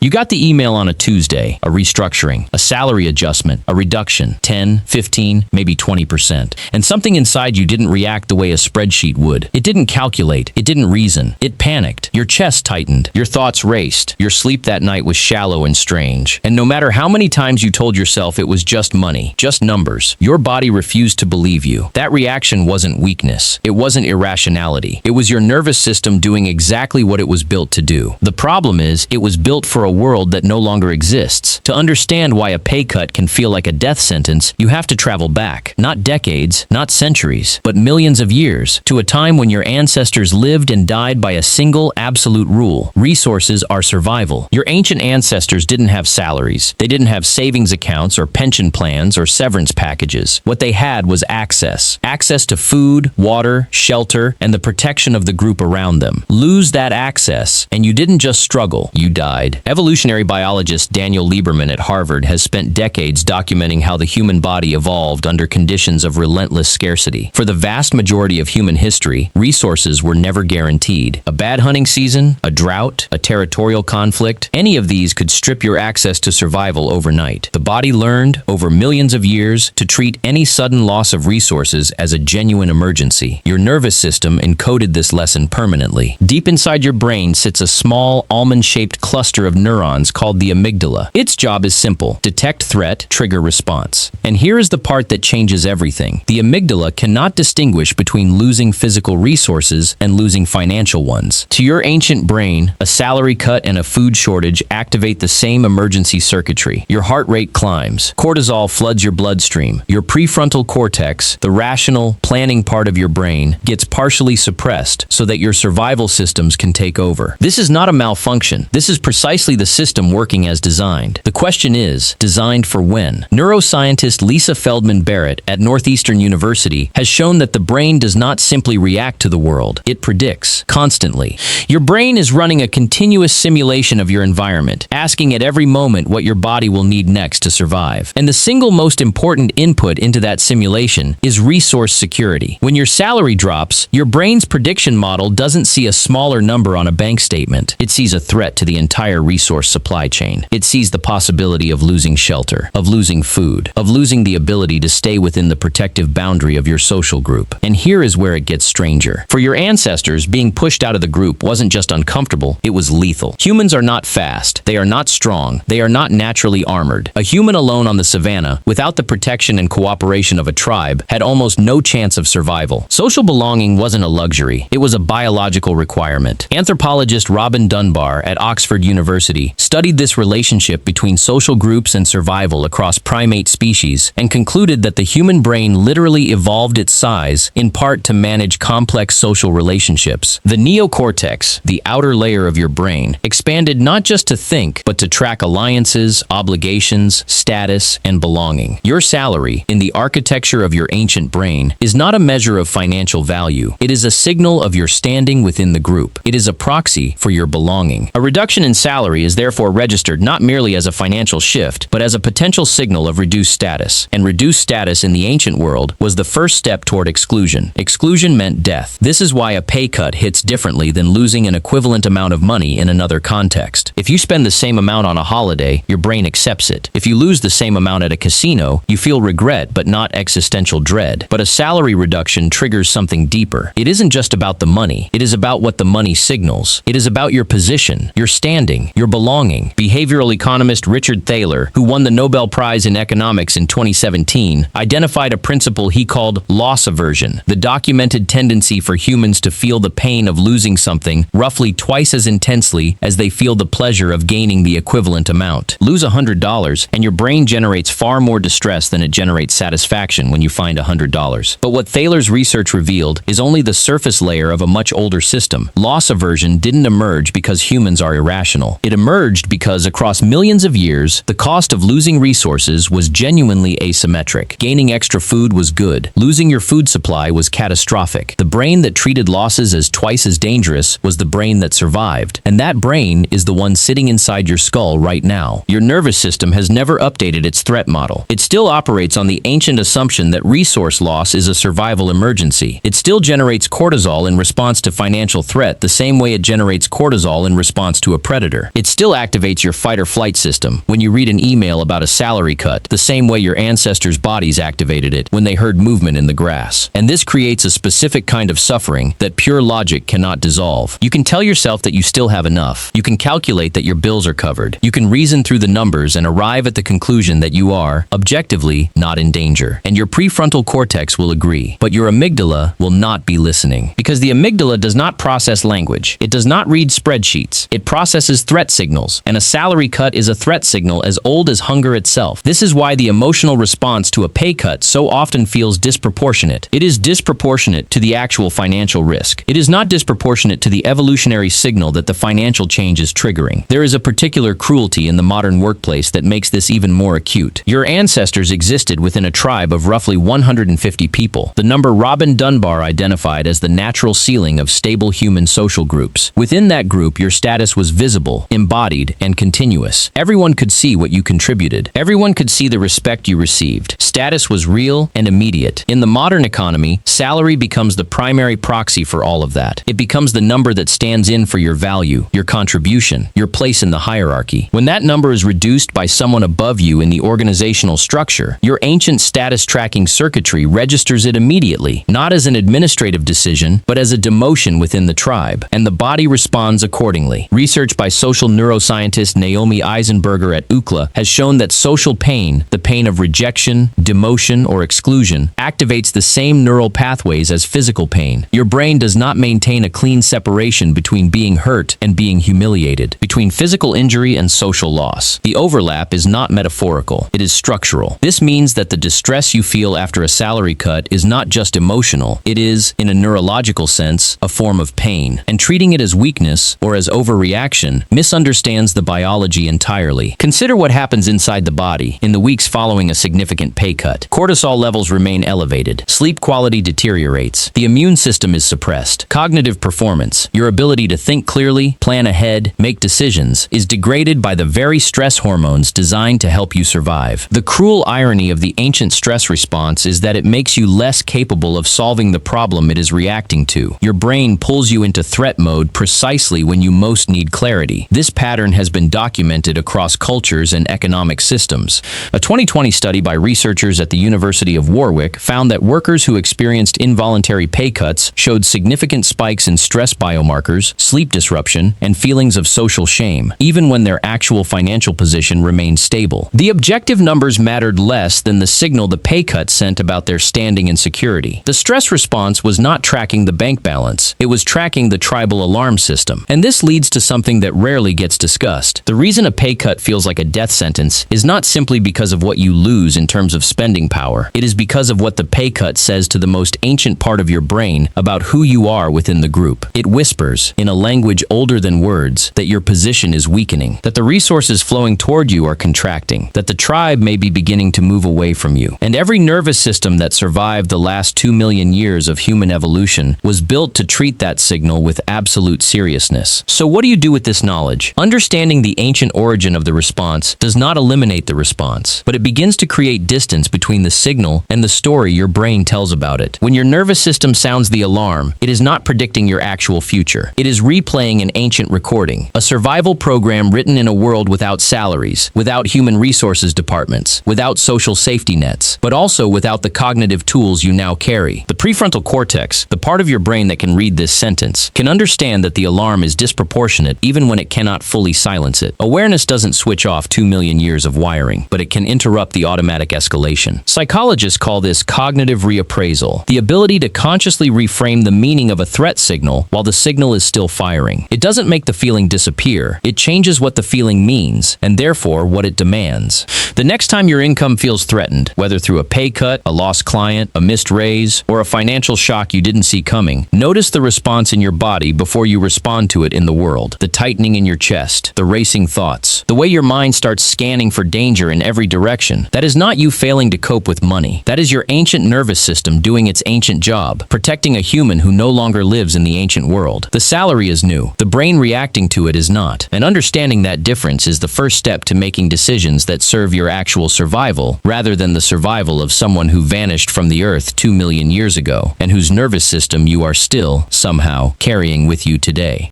You got the email on a Tuesday, a restructuring, a salary adjustment, a reduction, 10, 15, maybe 20%. And something inside you didn't react the way a spreadsheet would. It didn't calculate. It didn't reason. It panicked. Your chest tightened. Your thoughts raced. Your sleep that night was shallow and strange. And no matter how many times you told yourself it was just money, just numbers, your body refused to believe you. That reaction wasn't weakness. It wasn't irrationality. It was your nervous system doing exactly what it was built to do. The problem is, it was built for a world that no longer exists. To understand why a pay cut can feel like a death sentence, you have to travel back, not decades, not centuries, but millions of years, to a time when your ancestors lived and died by a single absolute rule. Resources are survival. Your ancient ancestors didn't have salaries. They didn't have savings accounts or pension plans or severance packages. What they had was access. Access to food, water, shelter, and the protection of the group around them. Lose that access, and you didn't just struggle, you died. Evolutionary biologist Daniel Lieberman at Harvard has spent decades documenting how the human body evolved under conditions of relentless scarcity. For the vast majority of human history, resources were never guaranteed. A bad hunting season, a drought, a territorial conflict, any of these could strip your access to survival overnight. The body learned, over millions of years, to treat any sudden loss of resources as a genuine emergency. Your nervous system encoded this lesson permanently. Deep inside your brain sits a small, almond-shaped cluster of neurons called the amygdala. Its job is simple: detect threat, trigger response. And here is the part that changes everything. The amygdala cannot distinguish between losing physical resources and losing financial ones. To your ancient brain, a salary cut and a food shortage activate the same emergency circuitry. Your heart rate climbs. Cortisol floods your bloodstream. Your prefrontal cortex, the rational, planning part of your brain, gets partially suppressed so that your survival systems can take over. This is not a malfunction. This is precisely the system working as designed. The question is, designed for when? Neuroscientist Lisa Feldman Barrett at Northeastern University has shown that the brain does not simply react to the world. It predicts, constantly. Your brain is running a continuous simulation of your environment, asking at every moment what your body will need next to survive. And the single most important input into that simulation is resource security. When your salary drops, your brain's prediction model doesn't see a smaller number on a bank statement. It sees a threat to the entire resource supply chain. It sees the possibility of losing shelter, of losing food, of losing the ability to stay within the protective boundary of your social group. And here is where it gets stranger. For your ancestors, being pushed out of the group wasn't just uncomfortable, it was lethal. Humans are not fast. They are not strong. They are not naturally armored. A human alone on the savanna, without the protection and cooperation of a tribe, had almost no chance of survival. Social belonging wasn't a luxury. It was a biological requirement. Anthropologist Robin Dunbar at Oxford University studied this relationship between social groups and survival across primate species and concluded that the human brain literally evolved its size in part to manage complex social relationships. The neocortex, the outer layer of your brain, expanded not just to think, but to track alliances, obligations, status, and belonging. Your salary, in the architecture of your ancient brain, is not a measure of financial value. It is a signal of your standing within the group. It is a proxy for your belonging. A reduction in salary is therefore registered not merely as a financial shift, but as a potential signal of reduced status. And reduced status in the ancient world was the first step toward exclusion. Exclusion meant death. This is why a pay cut hits differently than losing an equivalent amount of money in another context. If you spend the same amount on a holiday, your brain accepts it. If you lose the same amount at a casino, you feel regret but not existential dread. But a salary reduction triggers something deeper. It isn't just about the money. It is about what the money signals. It is about your position, your standing, your belonging. Behavioral economist Richard Thaler, who won the Nobel Prize in Economics in 2017, identified a principle he called loss aversion, the documented tendency for humans to feel the pain of losing something roughly twice as intensely as they feel the pleasure of gaining the equivalent amount. Lose $100, and your brain generates far more distress than it generates satisfaction when you find $100. But what Thaler's research revealed is only the surface layer of a much older system. Loss aversion didn't emerge because humans are irrational. It emerged because across millions of years, the cost of losing resources was genuinely asymmetric. Gaining extra food was good. Losing your food supply was catastrophic. The brain that treated losses as twice as dangerous was the brain that survived. And that brain is the one sitting inside your skull right now. Your nervous system has never updated its threat model. It still operates on the ancient assumption that resource loss is a survival emergency. It still generates cortisol in response to financial threat the same way it generates cortisol in response to a predator. It still activates your fight or flight system when you read an email about a salary cut, the same way your ancestors' bodies activated it when they heard movement in the grass. And this creates a specific kind of suffering that pure logic cannot dissolve. You can tell yourself that you still have enough. You can calculate that your bills are covered. You can reason through the numbers and arrive at the conclusion that you are, objectively, not in danger. And your prefrontal cortex will agree. But your amygdala will not be listening. Because the amygdala does not process language. It does not read spreadsheets. It processes threat signals. And a salary cut is a threat signal as old as hunger itself. This is why the emotional response to a pay cut so often feels disproportionate. It is disproportionate to the actual financial risk. It is not disproportionate to the evolutionary signal that the financial change is triggering. There is a particular cruelty in the modern workplace that makes this even more acute. Your ancestors existed within a tribe of roughly 150 people, the number Robin Dunbar identified as the natural ceiling of stable human social groups. Within that group, your status was visible, embodied, and continuous. Everyone could see what you contributed. Everyone could see the respect you received. Status was real and immediate. In the modern economy, salary becomes the primary proxy for all of that. It becomes the number that stands in for your value, your contribution, your place in the hierarchy. When that number is reduced by someone above you in the organizational structure, your ancient status tracking circuitry registers it immediately, not as an administrative decision, but as a demotion within the tribe, and the body responds accordingly. Research by social neuroscientist Naomi Eisenberger at UCLA has shown that social pain, the pain of rejection, demotion, or exclusion, activates the same neural pathways as physical pain. Your brain does not maintain a clean separation between being hurt and being humiliated, between physical injury and social loss. The overlap is not metaphorical, it is structural. This means that the distress you feel after a salary cut is not just emotional, it is, in a neurological sense, a form of pain. And treating it as weakness, or as overreaction, misunderstands the biology entirely. Consider what happens inside the body in the weeks following a significant pay cut. Cortisol levels remain elevated. Sleep quality deteriorates. The immune system is suppressed. Cognitive performance, your ability to think clearly, plan ahead, make decisions, is degraded by the very stress hormones designed to help you survive. The cruel irony of the ancient stress response is that it makes you less capable of solving the problem it is reacting to. Your brain pulls you into threat mode precisely when you most need clarity. This pattern has been documented across cultures and economic systems. A 2020 study by researchers at the University of Warwick found that workers who experienced involuntary pay cuts showed significant spikes in stress biomarkers, sleep disruption, and feelings of social shame, even when their actual financial position remained stable. The objective numbers mattered less than the signal the pay cut sent about their standing and security. The stress response was not tracking the bank balance, it was tracking the tribal alarm system. And this leads to something that rarely gets discussed. The reason a pay cut feels like a death sentence is not simply because of what you lose in terms of spending power. It is because of what the pay cut says to the most ancient part of your brain about who you are within the group. It whispers, in a language older than words, that your position is weakening, that the resources flowing toward you are contracting, that the tribe may be beginning to move away from you. And every nervous system that survived the last 2 million years of human evolution was built to treat that signal with absolute seriousness. So what do you do with this knowledge? Understanding the ancient origin of the response does not eliminate the response, but it begins to create distance between the signal and the story your brain tells about it. When your nervous system sounds the alarm, it is not predicting your actual future. It is replaying an ancient recording, a survival program written in a world without salaries, without human resources departments, without social safety nets, but also without the cognitive tools you now carry. The prefrontal cortex, the part of your brain that can read this sentence, can understand that the alarm is disproportionate even when it cannot fully silence it. Awareness doesn't switch off 2 million years of wiring, but it can interrupt the automatic escalation. Psychologists call this cognitive reappraisal, the ability to consciously reframe the meaning of a threat signal while the signal is still firing. It doesn't make the feeling disappear, it changes what the feeling means, and therefore what it demands. The next time your income feels threatened, whether through a pay cut, a lost client, a missed raise, or a financial shock you didn't see coming, notice the response in your body before you respond to it in the world. The tightening in your chest, the racing thoughts, the way your mind starts scanning for danger in every direction. That is not you failing to cope with money. That is your ancient nervous system doing its ancient job, protecting a human who no longer lives in the ancient world. The salary is new. The brain reacting to it is not. And understanding that difference is the first step to making decisions that serve your actual survival, rather than the survival of someone who vanished from the earth 2 million years ago, and whose nervous system you are still, somehow, carrying with you today.